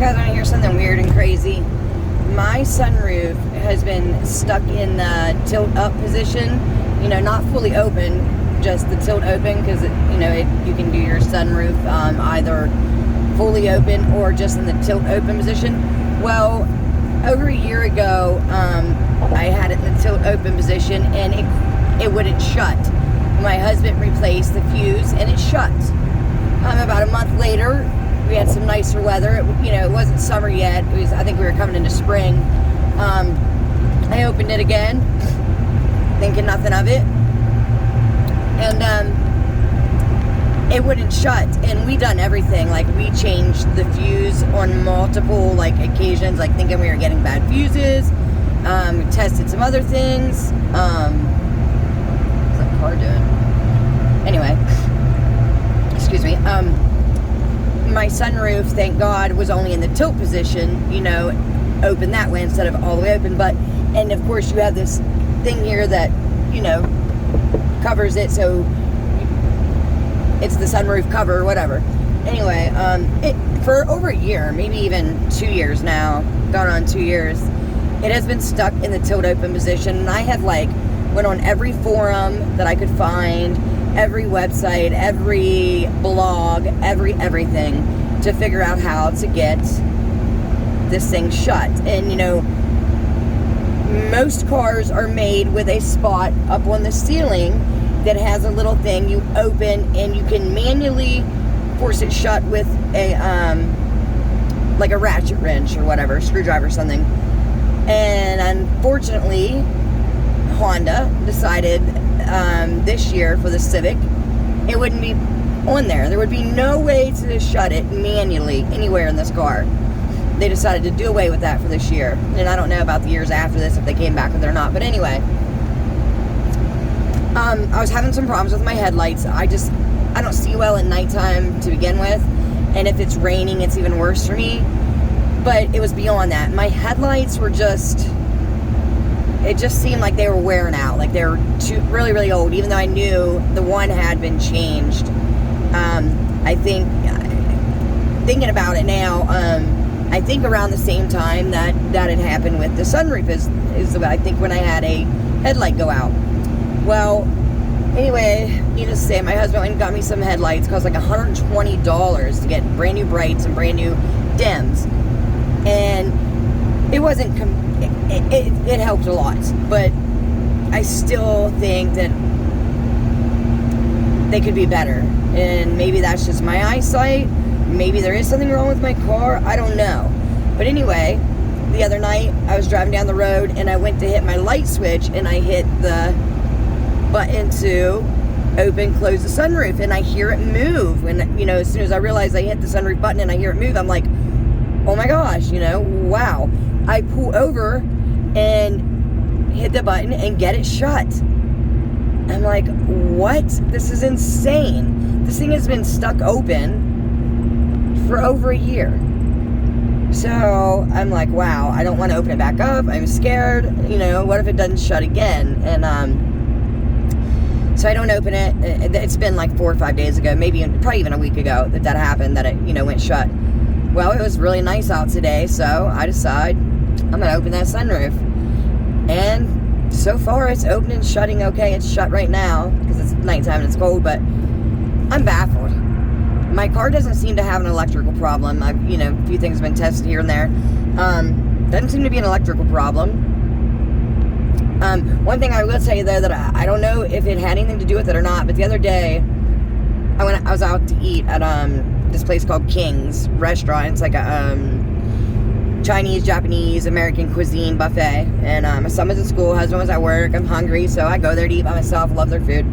guys want to hear something weird and crazy? My sunroof has been stuck in the tilt up position, you know, not fully open, just the tilt open, because you can do your sunroof either fully open or just in the tilt open position. Well, over a year ago, I had it in the tilt open position and it wouldn't shut. My husband replaced the fuse and it shut. About a month later, we had some nicer weather. It wasn't summer yet. I think we were coming into spring. I opened it again, thinking nothing of it, and it wouldn't shut. And we done everything. Like, we changed the fuse on multiple occasions, thinking we were getting bad fuses. We tested some other things. What's that car doing? Anyway, excuse me. My sunroof, thank God, was only in the tilt position, open that way instead of all the way open. And of course you have this thing here that, covers it, so it's the sunroof cover or whatever. Anyway, for over a year, maybe even 2 years now, gone on 2 years, it has been stuck in the tilt open position. And I have went on every forum that I could find, every website, every blog, everything to figure out how to get this thing shut. And most cars are made with a spot up on the ceiling that has a little thing you open, and you can manually force it shut with a a ratchet wrench or whatever, screwdriver or something. And unfortunately, Honda decided this year for the Civic, it wouldn't be on there. There would be no way to shut it manually anywhere in this car. They decided to do away with that for this year. And I don't know about the years after this, if they came back with it or not. But anyway, I was having some problems with my headlights. I don't see well at nighttime to begin with. And if it's raining, it's even worse for me. But it was beyond that. My headlights were it just seemed like they were wearing out, like they were really, really old, even though I knew the one had been changed. I think, thinking about it now, I think around the same time that had happened with the sunroof is I think when I had a headlight go out. Well, anyway, needless to say, my husband went and got me some headlights. It cost $120 to get brand new brights and brand new dims. And it wasn't, it helped a lot, but I still think that they could be better. And maybe that's just my eyesight. Maybe there is something wrong with my car. I don't know. But anyway, the other night I was driving down the road and I went to hit my light switch and I hit the button to open, close the sunroof, and I hear it move. And as soon as I realize I hit the sunroof button and I hear it move, I'm like, oh my gosh, wow. I pull over and hit the button and get it shut. I'm like, what? This is insane. This thing has been stuck open for over a year. So I'm like, wow, I don't want to open it back up. I'm scared. What if it doesn't shut again? And so I don't open it. It's been 4 or 5 days ago, probably even a week ago that happened, that it went shut. Well, it was really nice out today, so I decide I'm going to open that sunroof. And so far, it's open and shutting okay. It's shut right now because it's nighttime and it's cold, but I'm baffled. My car doesn't seem to have an electrical problem. A few things have been tested here and there. Doesn't seem to be an electrical problem. One thing I will tell you, though, that I don't know if it had anything to do with it or not, but the other day, I was out to eat at this place called King's Restaurant. It's like a Chinese, Japanese, American cuisine buffet. And my son was at school, husband was at work. I'm hungry, so I go there to eat by myself. Love their food.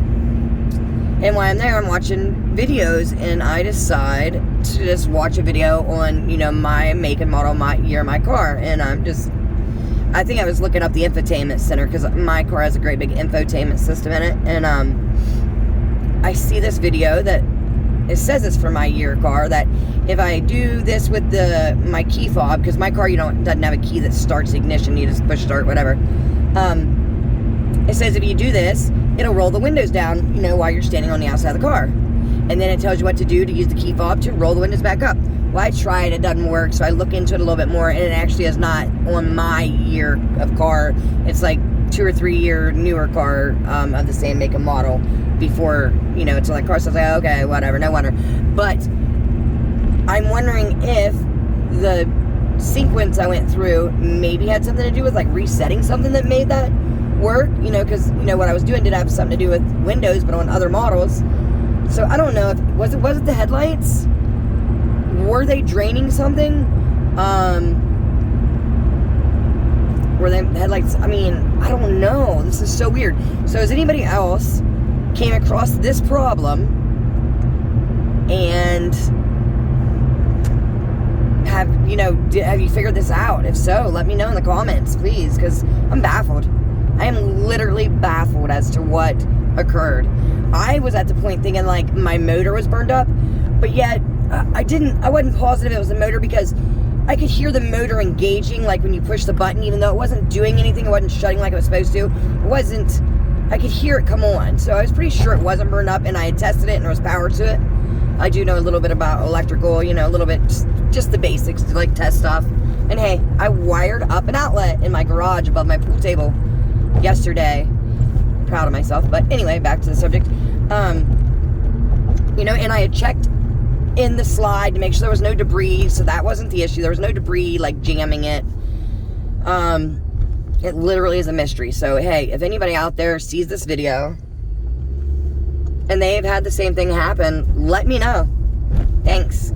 And while I'm there, I'm watching videos, and I decide to just watch a video on, my make and model, my year, my car. And I think I was looking up the infotainment center, because my car has a great big infotainment system in it. And I see this video that it says it's for my year car, that if I do this with my key fob, because my car doesn't have a key that starts the ignition, you just push start, whatever. It says if you do this, it'll roll the windows down, while you're standing on the outside of the car. And then it tells you what to do to use the key fob to roll the windows back up. Well, I tried, it doesn't work, so I look into it a little bit more, and it actually is not on my year of car. It's like 2 or 3 year newer car of the same make and model before, you know, it's on the car. So I was like, okay, whatever, no wonder. But I'm wondering if the sequence I went through maybe had something to do with like resetting something that made that work, you know, because, you know, what I was doing did have something to do with Windows, but on other models. So I don't know if, was it the headlights? Were they draining something? Were they headlights? I mean, I don't know. This is so weird. So has anybody else came across this problem and have you figured this out? If so, let me know in the comments, please, because I'm baffled. I am literally baffled as to what occurred. I was at the point thinking like my motor was burned up, but yet I wasn't positive it was the motor, because I could hear the motor engaging, like when you push the button, even though it wasn't doing anything, it wasn't shutting like it was supposed to. I could hear it come on. So I was pretty sure it wasn't burned up, and I had tested it and there was power to it. I do know a little bit about electrical, you know, a little bit, just the basics to like test stuff. And hey, I wired up an outlet in my garage above my pool table yesterday. Proud of myself. But anyway, back to the subject. You know, and I had checked in the slide to make sure there was no debris, so that wasn't the issue. There was no debris like jamming it. It literally is a mystery. So hey, if anybody out there sees this video and they've had the same thing happen, let me know. Thanks.